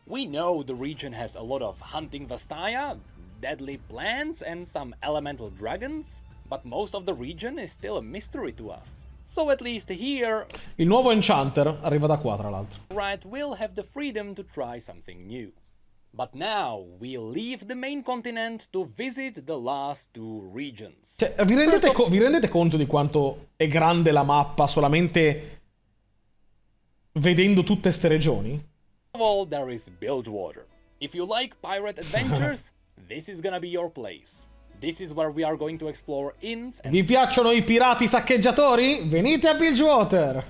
We know the region has a lot of hunting Vastaya, deadly plants and some elemental dragons, but most of the region is still a mystery to us. So at least here, il nuovo Enchanter arriva da qua, tra l'altro. Riot will have the freedom to try something new. But now we leave the main continent to visit the last two regions. Cioè, vi rendete conto di quanto è grande la mappa solamente vedendo tutte ste regioni? First of all, there is Bilgewater. If you like pirate adventures, this is gonna be your place. This is where we are going to explore inns and Vi piacciono i pirati saccheggiatori? Venite a Bilgewater!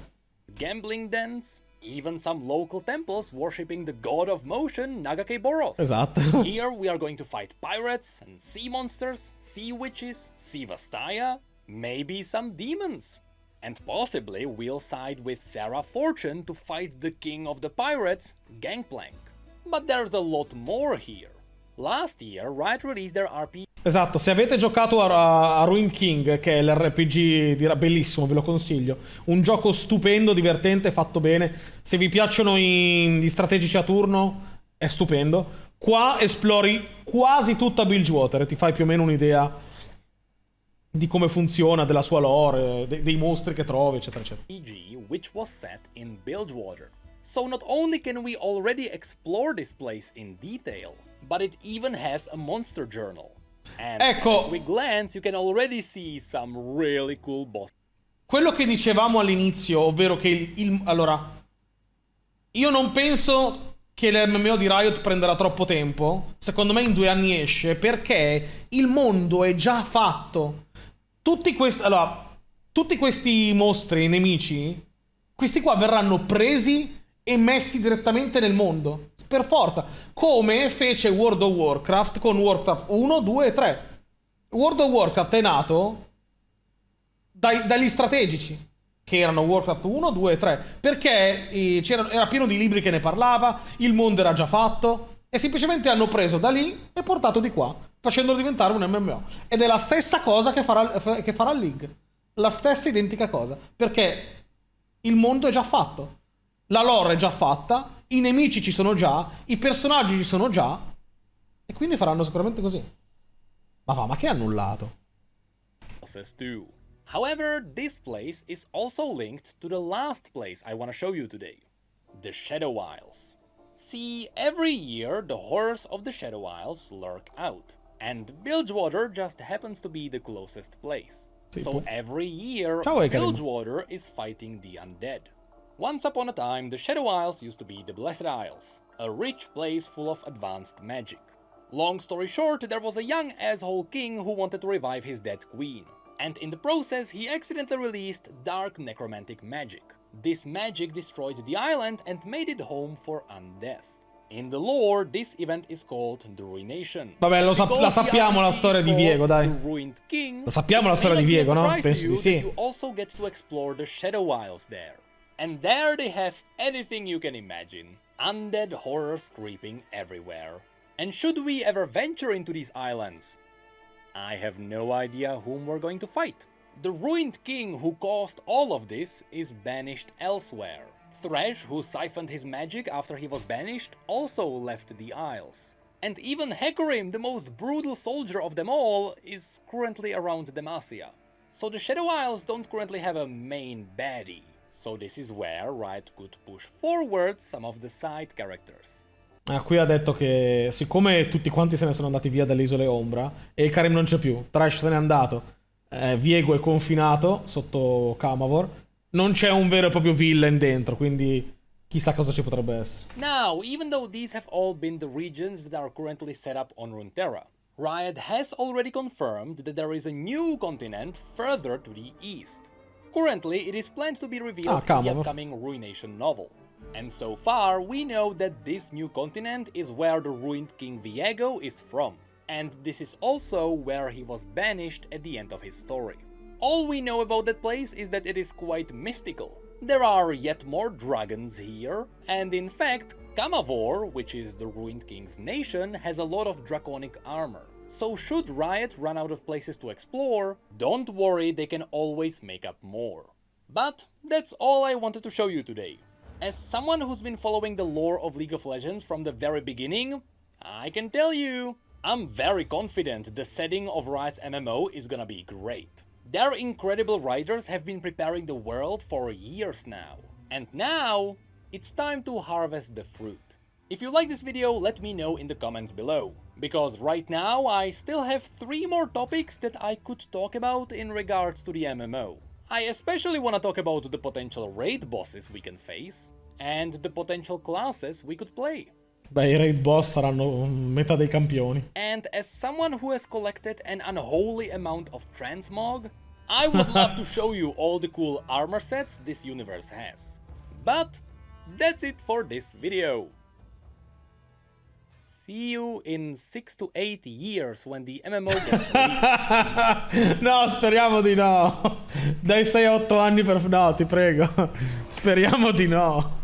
gambling dens, even some local temples worshipping the god of motion, Nagake Boros. Esatto. Here we are going to fight pirates and sea monsters, sea witches, sea Vastaya, maybe some demons. And possibly we'll side with Sarah Fortune to fight the king of the pirates, Gangplank. But there's a lot more here. Last year, Riot released their RPG. Esatto, se avete giocato a Ruined King, che è l'RPG bellissimo, ve lo consiglio. Un gioco stupendo, divertente, fatto bene. Se vi piacciono gli strategici a turno, è stupendo. Qua esplori quasi tutta Bilgewater e ti fai più o meno un'idea di come funziona, della sua lore, dei mostri che trovi, eccetera, eccetera. RPG which was set in Bilgewater. So not only can we already explore this place in detail, but it even has a monster journal. And ecco, at a quick glance you can already see some really cool bosses. Quello che dicevamo all'inizio, ovvero che allora, io non penso che l'MMO di Riot prenderà troppo tempo. Secondo me in 2 anni esce, perché il mondo è già fatto. Tutti questi mostri, nemici, questi qua verranno presi e messi direttamente nel mondo. Per forza. Come fece World of Warcraft con Warcraft 1, 2 e 3. World of Warcraft è nato dagli strategici, che erano Warcraft 1, 2 e 3. Perché era pieno di libri che ne parlava, il mondo era già fatto, e semplicemente hanno preso da lì e portato di qua, facendolo diventare un MMO. Ed è la stessa cosa che farà League. La stessa identica cosa. Perché il mondo è già fatto. La lore è già fatta, i nemici ci sono già, i personaggi ci sono già, e quindi faranno sicuramente così. Ma che annullato? Too. However, this place is also linked to the last place I want to show you today, the Shadow Isles. See, every year the horrors of the Shadow Isles lurk out, and Bilgewater just happens to be the closest place. So every year, Bilgewater is fighting the undead. Once upon a time, the Shadow Isles used to be the Blessed Isles, a rich place full of advanced magic. Long story short, there was a young asshole king who wanted to revive his dead queen, and in the process he accidentally released dark necromantic magic. This magic destroyed the island and made it home for undeath. In the lore, this event is called the Ruination. Vabbè, la sappiamo la storia di Viego, dai. La sappiamo la storia di Viego, no? Penso di sì. You also get to explore the Shadow Isles there. And there they have anything you can imagine. Undead horrors creeping everywhere. And should we ever venture into these islands? I have no idea whom we're going to fight. The ruined king who caused all of this is banished elsewhere. Thresh, who siphoned his magic after he was banished, also left the Isles. And even Hecarim, the most brutal soldier of them all, is currently around Demacia. So the Shadow Isles don't currently have a main baddie. So this is where Riot could push forward some of the side characters. Qui ha detto che siccome tutti quanti se ne sono andati via dalle isole Ombra e Karim non c'è più, Thresh se n'è andato, Viego è confinato sotto Camavor, non c'è un vero e proprio villain dentro, quindi chissà cosa ci potrebbe essere. Now, even though these have all been the regions that are currently set up on Runeterra, Riot has already confirmed that there is a new continent further to the east. Currently, it is planned to be revealed in the upcoming Ruination novel. And so far, we know that this new continent is where the ruined King Viego is from. And this is also where he was banished at the end of his story. All we know about that place is that it is quite mystical. There are yet more dragons here, and in fact, Camavor, which is the ruined king's nation, has a lot of draconic armor. So should Riot run out of places to explore, don't worry, they can always make up more. But that's all I wanted to show you today. As someone who's been following the lore of League of Legends from the very beginning, I can tell you, I'm very confident the setting of Riot's MMO is gonna be great. Their incredible writers have been preparing the world for years now. And now, it's time to harvest the fruit. If you like this video, let me know in the comments below. Because right now, I still have 3 more topics that I could talk about in regards to the MMO. I especially want to talk about the potential raid bosses we can face, and the potential classes we could play. Beh, i raid boss saranno metà dei campioni. And as someone who has collected an unholy amount of transmog, I would love to show you all the cool armor sets this universe has. But that's it for this video. See you in 6 to 8 years when the MMO gets released. No, speriamo di no. Dai 6 a 8 anni per... No, ti prego. Speriamo di no.